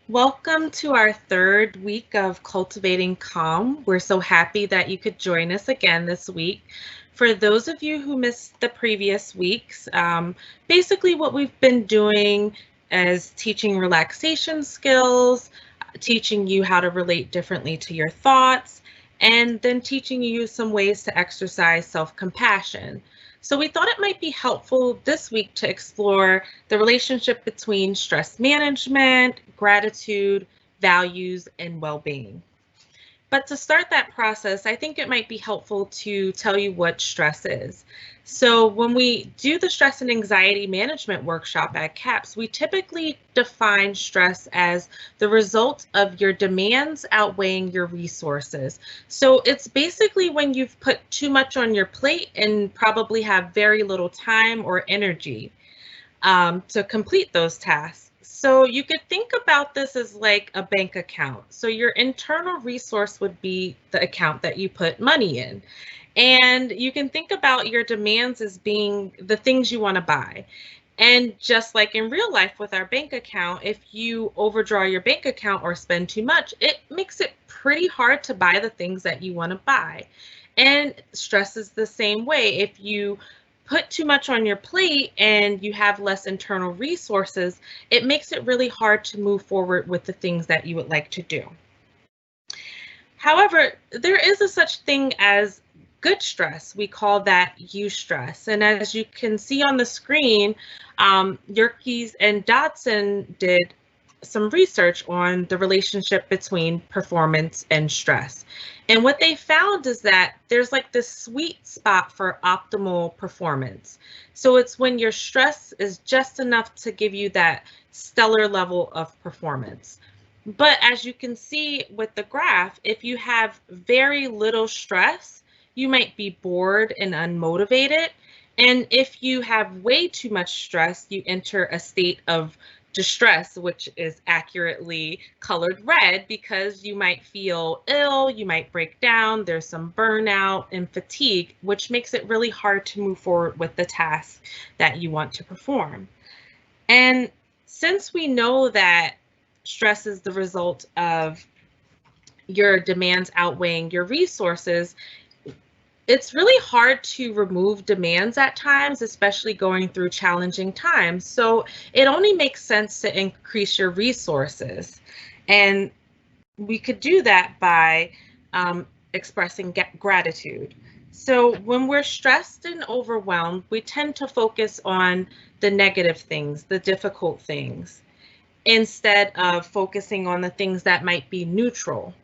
Welcome to our third week of Cultivating Calm. We're so happy that you could join us again this week. For those of you who missed the previous weeks, basically what we've been doing is teaching relaxation skills, teaching you how to relate differently to your thoughts, and then teaching you some ways to exercise self-compassion. So we thought it might be helpful this week to explore the relationship between stress management, gratitude, values, and well-being. But to start that process, I think it might be helpful to tell you what stress is. So when we do the stress and anxiety management workshop at CAPS, we typically define stress as the result of your demands outweighing your resources. So it's basically when you've put too much on your plate and probably have very little time or energy to complete those tasks. So you could think about this as like a bank account. So your internal resource would be the account that you put money in. And you can think about your demands as being the things you want to buy. And just like in real life with our bank account, if you overdraw your bank account or spend too much, it makes it pretty hard to buy the things that you want to buy. And stress is the same way. If you put too much on your plate and you have less internal resources, it makes it really hard to move forward with the things that you would like to do. However, there is a such thing as good stress. We call that eustress. And as you can see on the screen, Yerkes and Dodson did some research on the relationship between performance and stress. And what they found is that there's like this sweet spot for optimal performance. So it's when your stress is just enough to give you that stellar level of performance. But as you can see with the graph, if you have very little stress, you might be bored and unmotivated. And if you have way too much stress, you enter a state of distress, which is accurately colored red because you might feel ill, you might break down, there's some burnout and fatigue, which makes it really hard to move forward with the task that you want to perform. And since we know that stress is the result of your demands outweighing your resources, it's really hard to remove demands at times, especially going through challenging times. So it only makes sense to increase your resources. And we could do that by expressing gratitude. So when we're stressed and overwhelmed, we tend to focus on the negative things, the difficult things, instead of focusing on the things that might be neutral.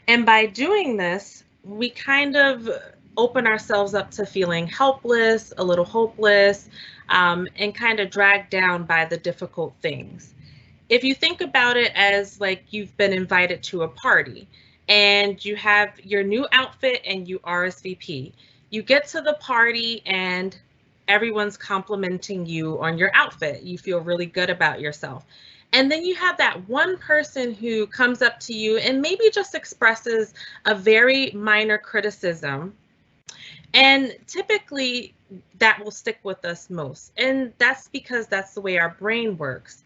And by doing this, we kind of open ourselves up to feeling helpless, a little hopeless, and kind of dragged down by the difficult things. If you think about it as like you've been invited to a party and you have your new outfit and you RSVP, you get to the party and everyone's complimenting you on your outfit. You feel really good about yourself. And then you have that one person who comes up to you and maybe just expresses a very minor criticism. And typically that will stick with us most. And that's because that's the way our brain works.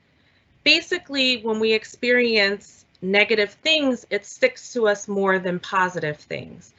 Basically, when we experience negative things, it sticks to us more than positive things.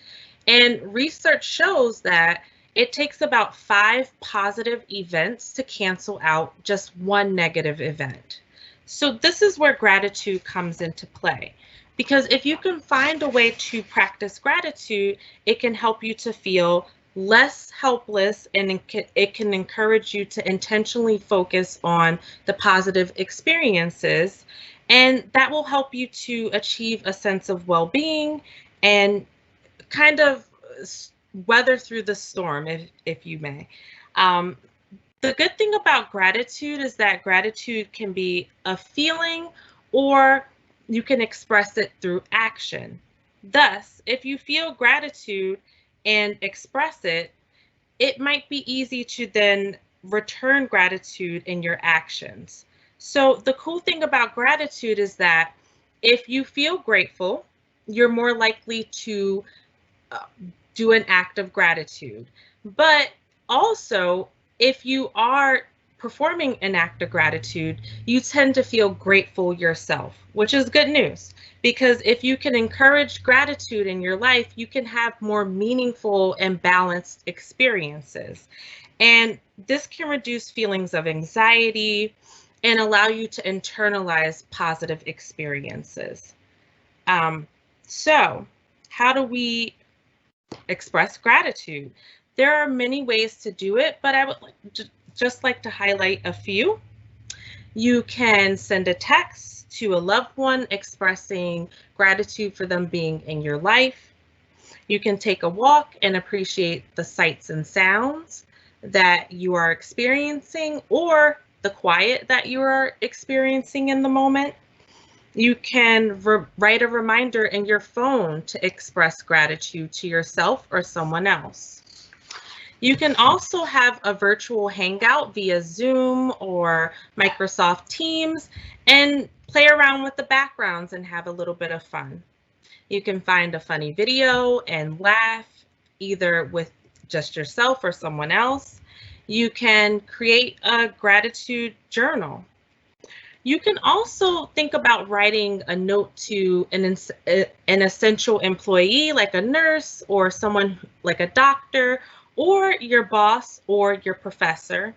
And research shows that it takes about 5 positive events to cancel out just one negative event. So this is where gratitude comes into play. Because if you can find a way to practice gratitude, it can help you to feel less helpless, and it can encourage you to intentionally focus on the positive experiences. And that will help you to achieve a sense of well-being and kind of weather through the storm, if you may. Um, the good thing about gratitude is that gratitude can be a feeling or you can express it through action. Thus, if you feel gratitude and express it, it might be easy to then return gratitude in your actions. So the cool thing about gratitude is that if you feel grateful, you're more likely to uh, do an act of gratitude. But also, if you are performing an act of gratitude, you tend to feel grateful yourself, which is good news. Because if you can encourage gratitude in your life, you can have more meaningful and balanced experiences. And this can reduce feelings of anxiety and allow you to internalize positive experiences. So, how do we express gratitude? There are many ways to do it, but I would just like to highlight a few. You can send a text to a loved one expressing gratitude for them being in your life. You can take a walk and appreciate the sights and sounds that you are experiencing or the quiet that you are experiencing in the moment. You can write a reminder in your phone to express gratitude to yourself or someone else. You can also have a virtual hangout via Zoom or Microsoft Teams and play around with the backgrounds and have a little bit of fun. You can find a funny video and laugh either with just yourself or someone else. You can create a gratitude journal. You can also think about writing a note to an essential employee like a nurse or someone like a doctor or your boss or your professor.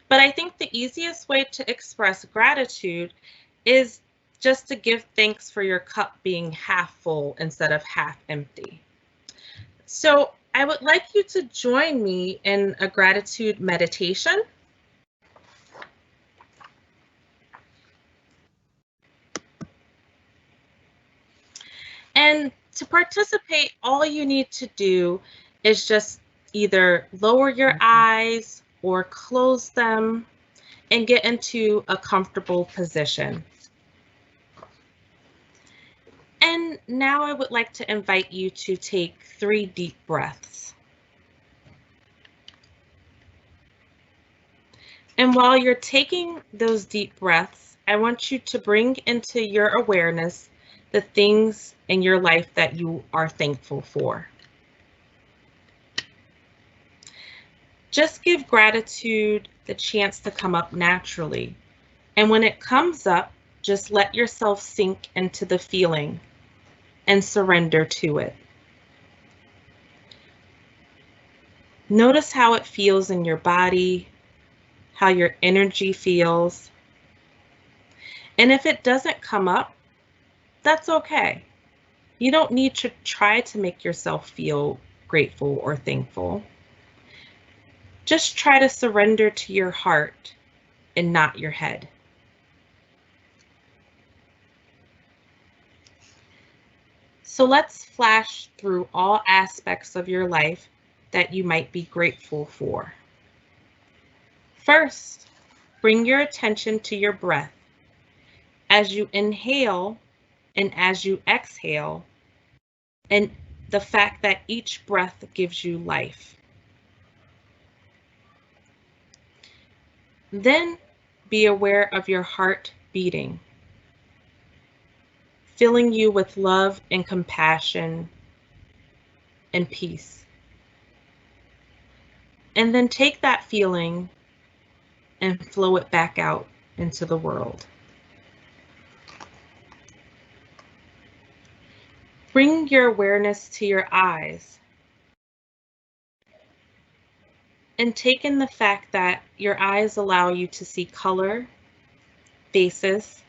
But I think the easiest way to express gratitude is just to give thanks for your cup being half full instead of half empty. So I would like you to join me in a gratitude meditation. And to participate, all you need to do is just either lower your eyes or close them and get into a comfortable position. And now I would like to invite you to take 3 deep breaths. And while you're taking those deep breaths, I want you to bring into your awareness the things in your life that you are thankful for. Just give gratitude the chance to come up naturally. And when it comes up, just let yourself sink into the feeling and surrender to it. Notice how it feels in your body, how your energy feels. And if it doesn't come up, that's okay. You don't need to try to make yourself feel grateful or thankful. Just try to surrender to your heart and not your head. So let's flash through all aspects of your life that you might be grateful for. First, bring your attention to your breath. As you inhale and as you exhale, and the fact that each breath gives you life. Then be aware of your heart beating, filling you with love and compassion and peace. And then take that feeling and flow it back out into the world. Bring your awareness to your eyes and take in the fact that your eyes allow you to see color, faces,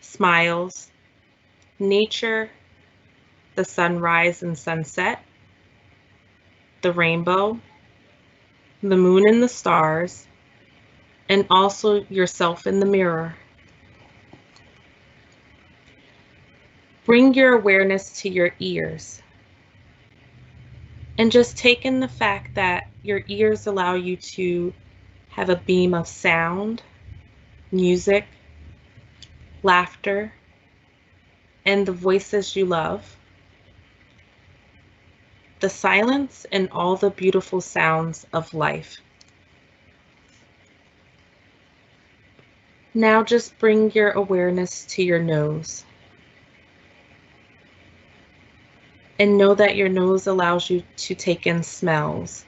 smiles, nature, the sunrise and sunset, the rainbow, the moon and the stars, and also yourself in the mirror. Bring your awareness to your ears and just take in the fact that your ears allow you to have a beam of sound, music, laughter, and the voices you love, the silence and all the beautiful sounds of life. Now just bring your awareness to your nose. And know that your nose allows you to take in smells.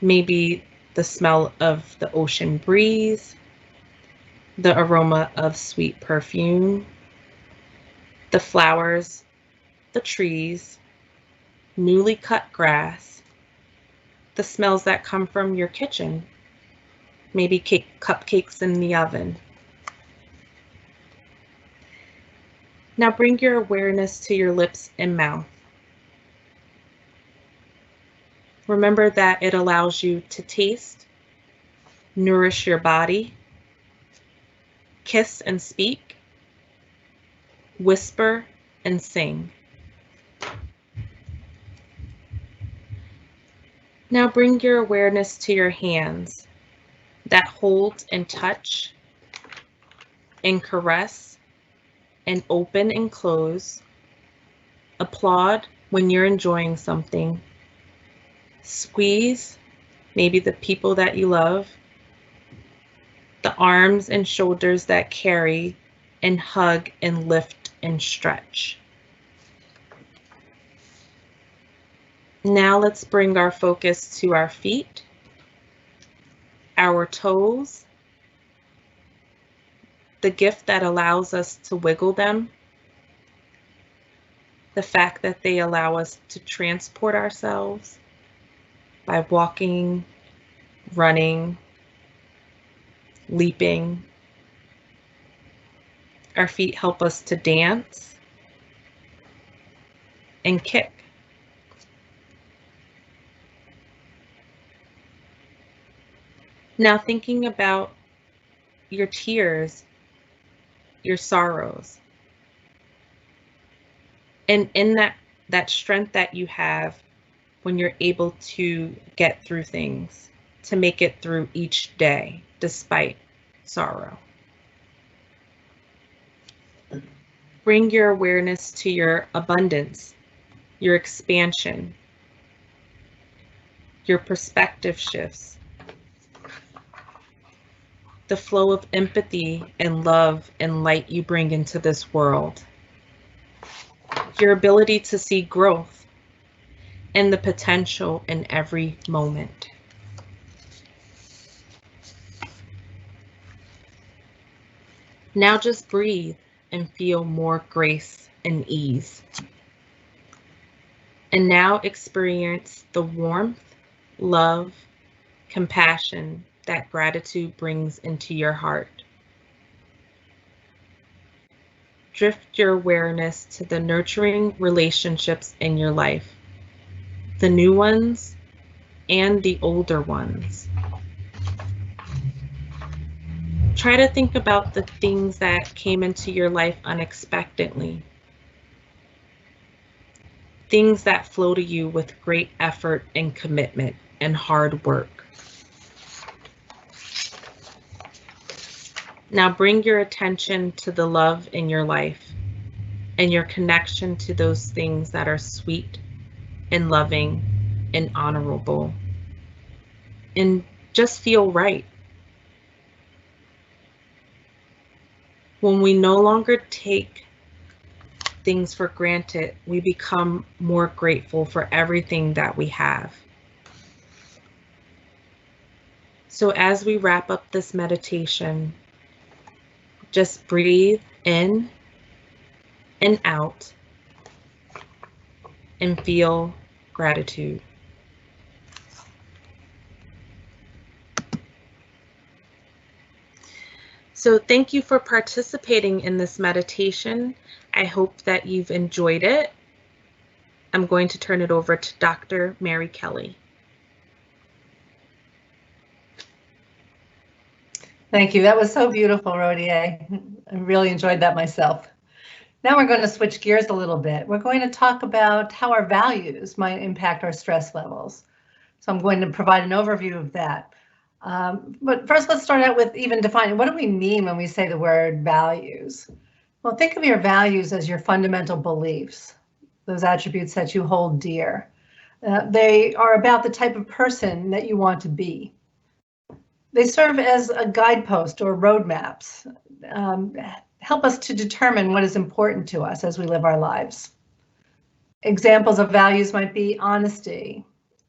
Maybe the smell of the ocean breeze, the aroma of sweet perfume, the flowers, the trees, newly cut grass, the smells that come from your kitchen, maybe cupcakes in the oven. Now bring your awareness to your lips and mouth. Remember that it allows you to taste, nourish your body, kiss and speak, whisper and sing. Now bring your awareness to your hands that hold and touch and caress and open and close. Applaud when you're enjoying something. Squeeze maybe the people that you love, the arms and shoulders that carry, and hug and lift and stretch. Now let's bring our focus to our feet, our toes, the gift that allows us to wiggle them, the fact that they allow us to transport ourselves by walking, running, leaping. Our feet help us to dance and kick. Now thinking about your tears, your sorrows, and in that strength that you have when you're able to get through things, to make it through each day despite sorrow. Bring your awareness to your abundance, your expansion, your perspective shifts, the flow of empathy and love and light you bring into this world, your ability to see growth and the potential in every moment. Now just breathe and feel more grace and ease. And now experience the warmth, love, compassion that gratitude brings into your heart. Drift your awareness to the nurturing relationships in your life, the new ones and the older ones. Try to think about the things that came into your life unexpectedly, things that flow to you with great effort and commitment and hard work. Now bring your attention to the love in your life and your connection to those things that are sweet and loving and honorable, and just feel right. When we no longer take things for granted, we become more grateful for everything that we have. So as we wrap up this meditation, just breathe in and out and feel gratitude. So thank you for participating in this meditation. I hope that you've enjoyed it. I'm going to turn it over to Dr. Mary Kelly. Thank you. That was so beautiful, Rodier. I really enjoyed that myself. Now we're going to switch gears a little bit. We're going to talk about how our values might impact our stress levels. So I'm going to provide an overview of that. But first, let's start out with even defining, what do we mean when we say the word values? Well, think of your values as your fundamental beliefs, those attributes that you hold dear. They are about the type of person that you want to be. They serve as a guidepost or roadmaps, help us to determine what is important to us as we live our lives. Examples of values might be honesty,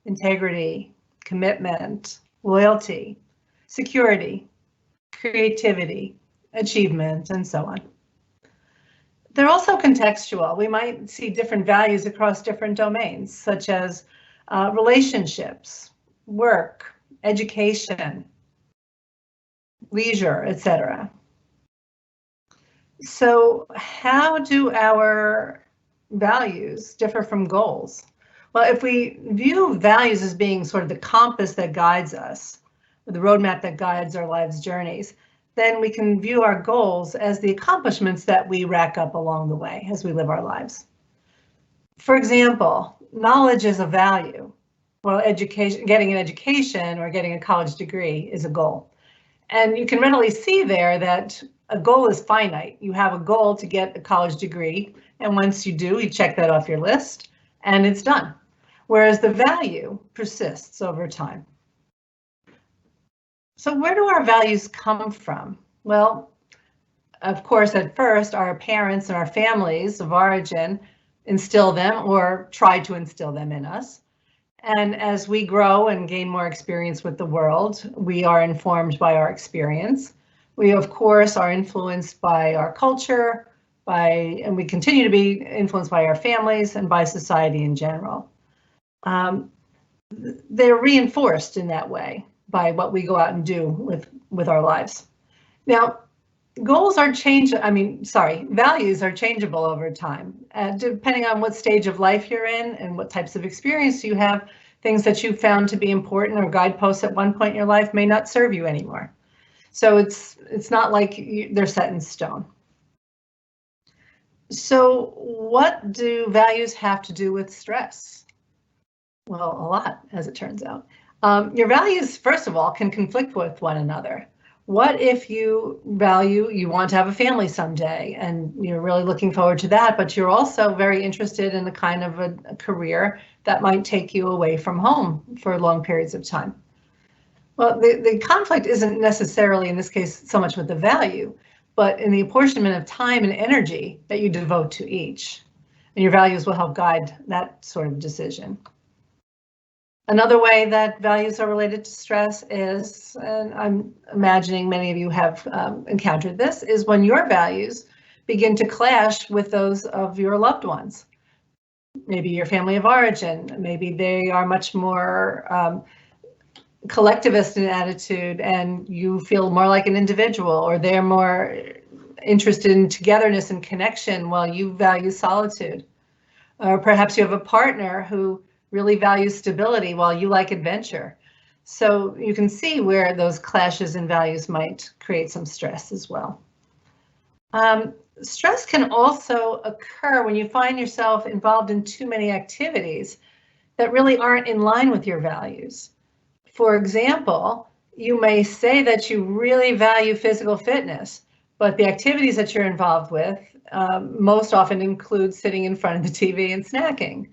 integrity, commitment, loyalty, security, creativity, achievement, and so on. They're also contextual. We might see different values across different domains, such as relationships, work, education, leisure, etc. So how do our values differ from goals? Well, if we view values as being sort of the compass that guides us, or the roadmap that guides our life's journeys, then we can view our goals as the accomplishments that we rack up along the way as we live our lives. For example, knowledge is a value. Well, education, getting an education or getting a college degree is a goal. And you can readily see there that a goal is finite. You have a goal to get a college degree, and once you do, you check that off your list, and it's done. Whereas the value persists over time. So where do our values come from? Well, of course, at first, our parents and our families of origin instill them or try to instill them in us. And as we grow and gain more experience with the world, we are informed by our experience. We, of course, are influenced by our culture, and we continue to be influenced by our families and by society in general. They're reinforced in that way by what we go out and do with our lives. Now, values are changeable over time, depending on what stage of life you're in and what types of experience you have. Things that you found to be important or guideposts at one point in your life may not serve you anymore. So it's not like they're set in stone. So what do values have to do with stress? Well, a lot, as it turns out. Your values, first of all, can conflict with one another. What if you want to have a family someday and you're really looking forward to that, but you're also very interested in the kind of a career that might take you away from home for long periods of time? Well, the conflict isn't necessarily in this case so much with the value, but in the apportionment of time and energy that you devote to each. And your values will help guide that sort of decision. Another way that values are related to stress is, and I'm imagining many of you have encountered this, is when your values begin to clash with those of your loved ones. Maybe your family of origin, maybe they are much more collectivist in attitude and you feel more like an individual, or they're more interested in togetherness and connection while you value solitude. Or perhaps you have a partner who really values stability while you like adventure. So you can see where those clashes in values might create some stress as well. Stress can also occur when you find yourself involved in too many activities that really aren't in line with your values. For example, you may say that you really value physical fitness, but the activities that you're involved with most often include sitting in front of the TV and snacking.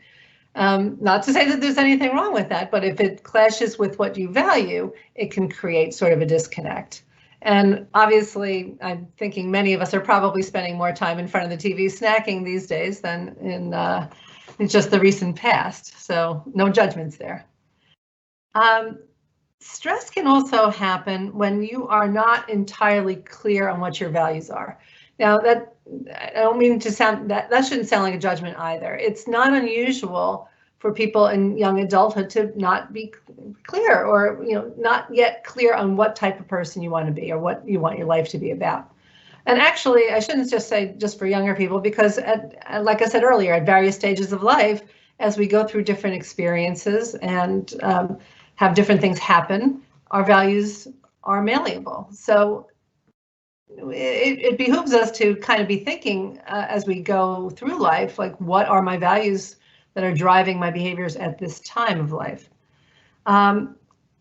Not to say that there's anything wrong with that, but if it clashes with what you value, it can create sort of a disconnect. And obviously, I'm thinking many of us are probably spending more time in front of the TV snacking these days than in just the recent past. So no judgments there. Stress can also happen when you are not entirely clear on what your values are. Now, that I don't mean to sound that shouldn't sound like a judgment either. It's not unusual for people in young adulthood to not be clear, or not yet clear on what type of person you want to be or what you want your life to be about. And actually, I shouldn't just say just for younger people, because like I said earlier, at various stages of life, as we go through different experiences and have different things happen, our values are malleable. So it behooves us to kind of be thinking as we go through life, like, what are my values that are driving my behaviors at this time of life?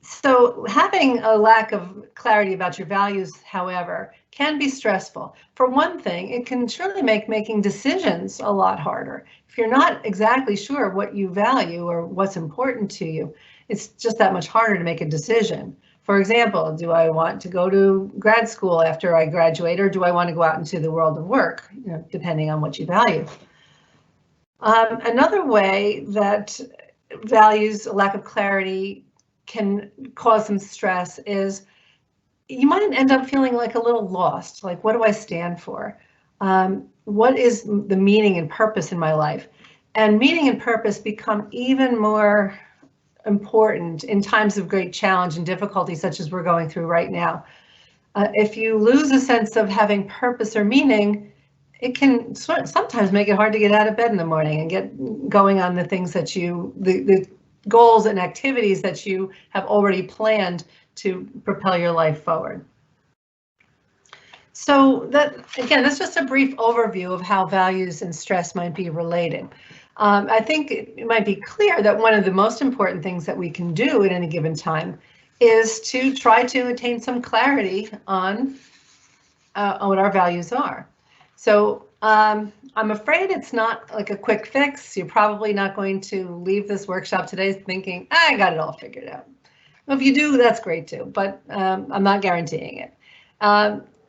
So having a lack of clarity about your values, however, can be stressful. For one thing, it can surely make making decisions a lot harder. If you're not exactly sure what you value or what's important to you, it's just that much harder to make a decision. For example, do I want to go to grad school after I graduate, or do I want to go out into the world of work, depending on what you value? Another way that values a lack of clarity can cause some stress is you might end up feeling like a little lost. Like, what do I stand for? What is the meaning and purpose in my life? And meaning and purpose become even more important in times of great challenge and difficulty, such as we're going through right now. If you lose a sense of having purpose or meaning, it can sometimes make it hard to get out of bed in the morning and get going on the things that the goals and activities that you have already planned to propel your life forward. So that, again, that's just a brief overview of how values and stress might be related. I think it might be clear that one of the most important things that we can do at any given time is to try to attain some clarity on what our values are. So I'm afraid it's not like a quick fix. You're probably not going to leave this workshop today thinking, I got it all figured out. Well, if you do, that's great too, but I'm not guaranteeing it.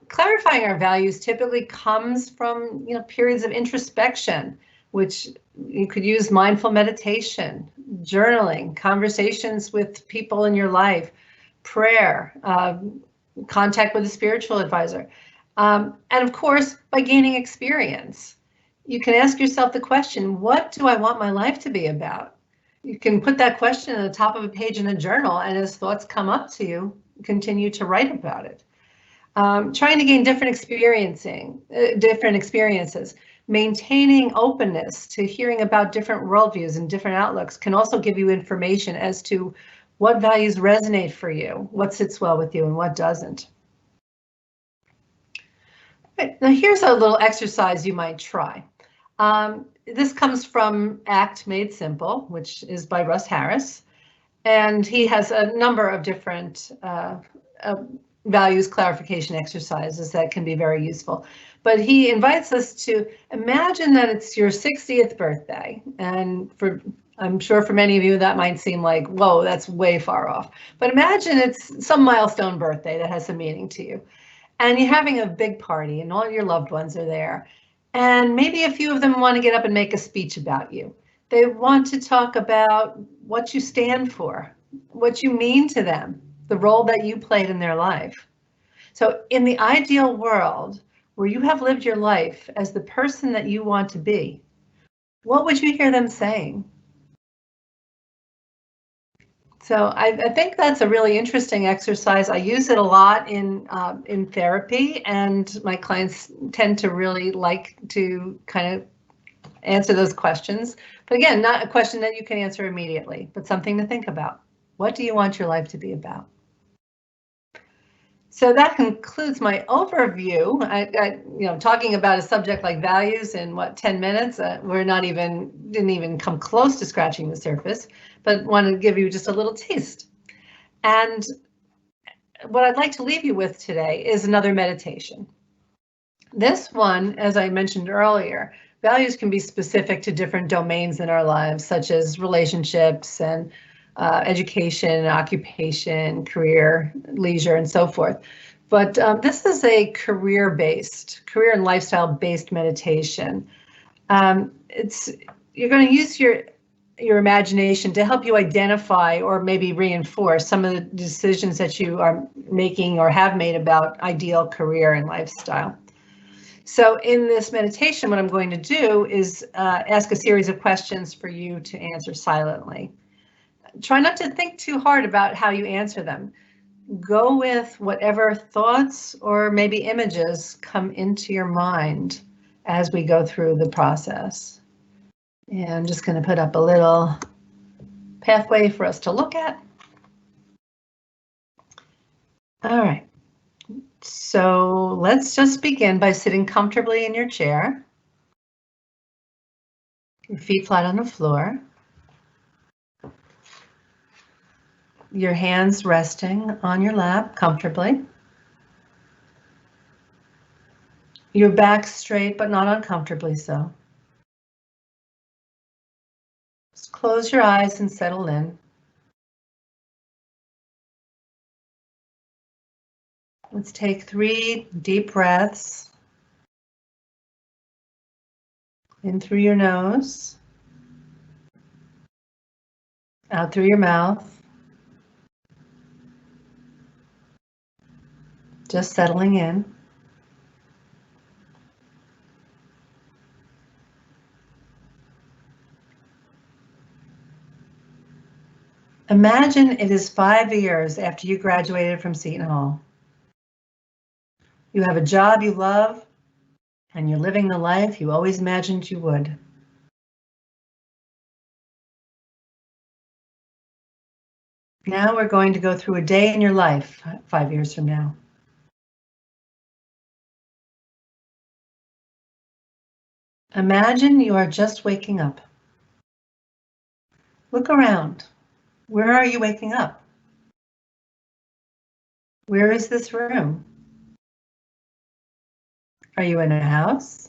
Clarifying our values typically comes from periods of introspection, which you could use mindful meditation, journaling, conversations with people in your life, prayer, contact with a spiritual advisor, and of course, by gaining experience. You can ask yourself the question, what do I want my life to be about? You can put that question at the top of a page in a journal, and as thoughts come up to you, continue to write about it. Trying to gain different experiences, maintaining openness to hearing about different worldviews and different outlooks can also give you information as to what values resonate for you, what sits well with you, and what doesn't. Right, now here's a little exercise you might try. This comes from Act Made Simple, which is by Russ Harris, and he has a number of different values clarification exercises that can be very useful. But he invites us to imagine that it's your 60th birthday, and I'm sure for many of you that might seem like, whoa, that's way far off. But imagine it's some milestone birthday that has some meaning to you. And you're having a big party and all your loved ones are there. And maybe a few of them want to get up and make a speech about you. They want to talk about what you stand for, what you mean to them, the role that you played in their life. So in the ideal world, where you have lived your life as the person that you want to be, what would you hear them saying? So I think that's a really interesting exercise. I use it a lot in therapy, and my clients tend to really like to kind of answer those questions. But again, not a question that you can answer immediately, but something to think about. What do you want your life to be about? So that concludes my overview. Talking about a subject like values in 10 minutes, didn't even come close to scratching the surface, but want to give you just a little taste. And what I'd like to leave you with today is another meditation. This one, as I mentioned earlier, values can be specific to different domains in our lives, such as relationships and education, occupation, career, leisure, and so forth. But this is a career and lifestyle-based meditation. You're going to use your imagination to help you identify or maybe reinforce some of the decisions that you are making or have made about ideal career and lifestyle. So in this meditation, what I'm going to do is ask a series of questions for you to answer silently. Try not to think too hard about how you answer them. Go with whatever thoughts or maybe images come into your mind as we go through the process. And I'm just going to put up a little pathway for us to look at. All right. So let's just begin by sitting comfortably in your chair. Your feet flat on the floor. Your hands resting on your lap comfortably. Your back straight, but not uncomfortably so. Just close your eyes and settle in. Let's take 3 deep breaths. In through your nose. Out through your mouth. Just settling in. Imagine it is 5 years after you graduated from Seton Hall. You have a job you love, and you're living the life you always imagined you would. Now we're going to go through a day in your life 5 years from now. Imagine you are just waking up. Look around. Where are you waking up? Where is this room? Are you in a house?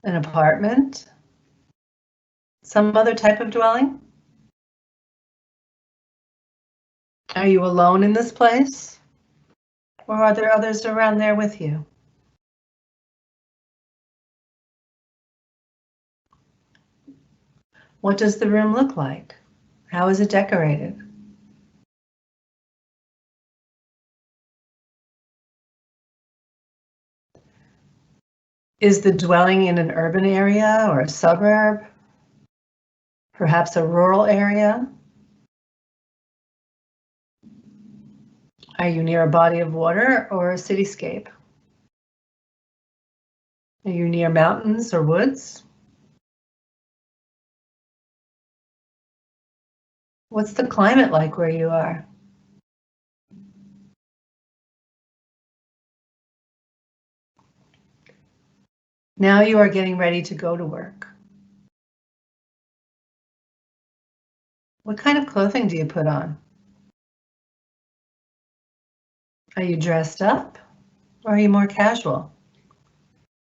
An apartment? Some other type of dwelling? Are you alone in this place? Or are there others around there with you? What does the room look like? How is it decorated? Is the dwelling in an urban area or a suburb? Perhaps a rural area? Are you near a body of water or a cityscape? Are you near mountains or woods? What's the climate like where you are? Now you are getting ready to go to work. What kind of clothing do you put on? Are you dressed up or are you more casual?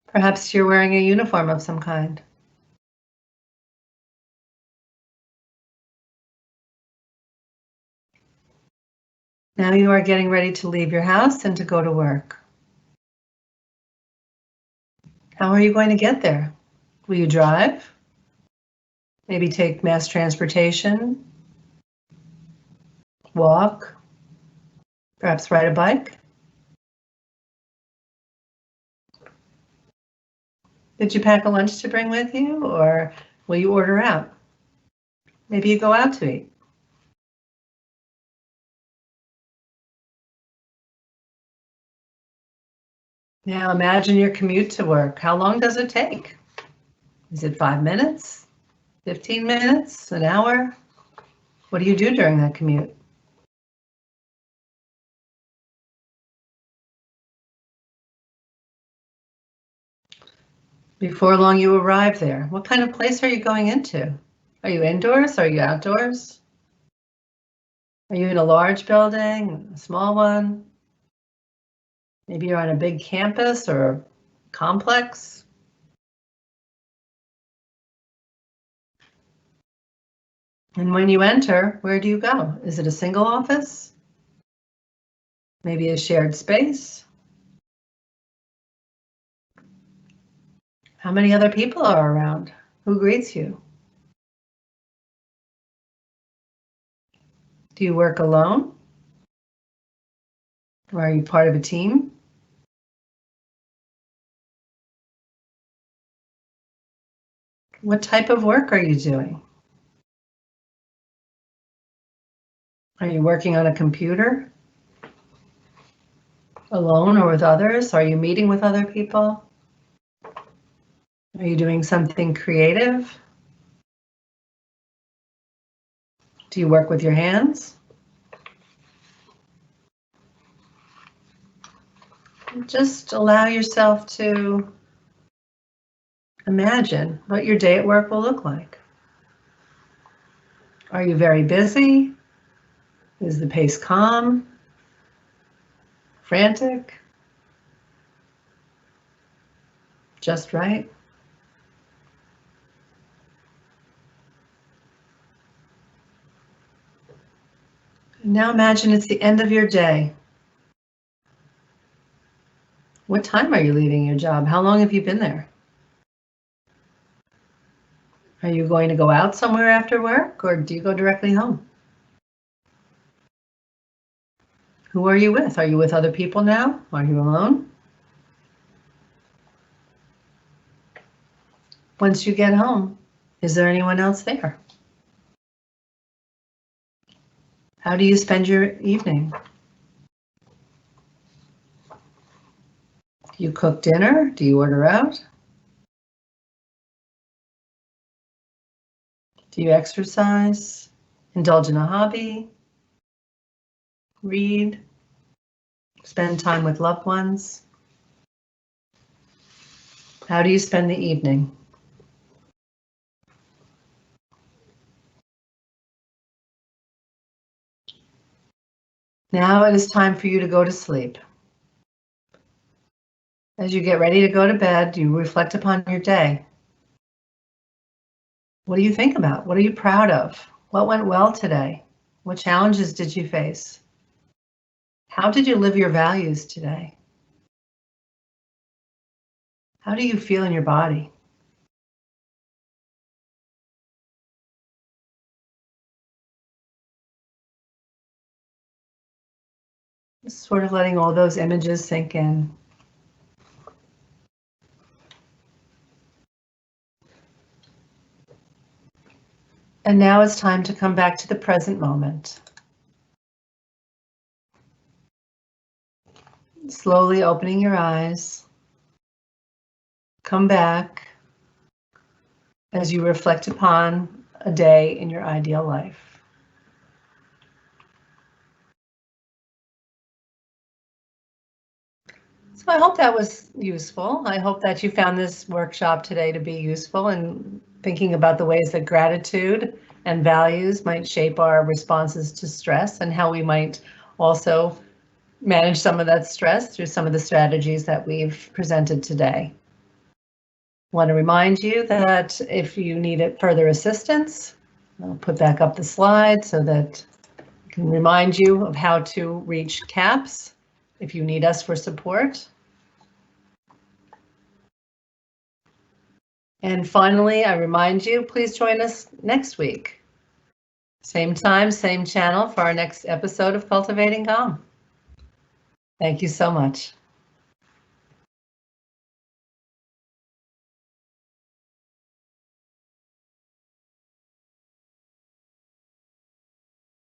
Perhaps you're wearing a uniform of some kind. Now you are getting ready to leave your house and to go to work. How are you going to get there? Will you drive? Maybe take mass transportation? Walk? Perhaps ride a bike? Did you pack a lunch to bring with you, or will you order out? Maybe you go out to eat. Now imagine your commute to work. How long does it take? Is it 5 minutes? 15 minutes? An hour? What do you do during that commute? Before long you arrive there. What kind of place are you going into? Are you indoors? Are you outdoors? Are you in a large building, a small one? Maybe you're on a big campus or complex. And when you enter, where do you go? Is it a single office? Maybe a shared space? How many other people are around? Who greets you? Do you work alone? Or are you part of a team? What type of work are you doing? Are you working on a computer? Alone or with others? Are you meeting with other people? Are you doing something creative? Do you work with your hands? Just allow yourself to imagine what your day at work will look like. Are you very busy? Is the pace calm? Frantic? Just right? Now imagine it's the end of your day. What time are you leaving your job? How long have you been there? Are you going to go out somewhere after work, or do you go directly home? Who are you with? Are you with other people now? Are you alone? Once you get home, is there anyone else there? How do you spend your evening? Do you cook dinner? Do you order out? Do you exercise? Indulge in a hobby? Read? Spend time with loved ones? How do you spend the evening? Now it is time for you to go to sleep. As you get ready to go to bed, you reflect upon your day. What do you think about? What are you proud of? What went well today? What challenges did you face? How did you live your values today? How do you feel in your body? Just sort of letting all those images sink in. And now it's time to come back to the present moment. Slowly opening your eyes. Come back as you reflect upon a day in your ideal life. So I hope that was useful. I hope that you found this workshop today to be useful in thinking about the ways that gratitude and values might shape our responses to stress and how we might also manage some of that stress through some of the strategies that we've presented today. I want to remind you that if you need further assistance, I'll put back up the slide so that I can remind you of how to reach CAPS if you need us for support. And finally, I remind you, please join us next week. Same time, same channel for our next episode of Cultivating Calm. Thank you so much.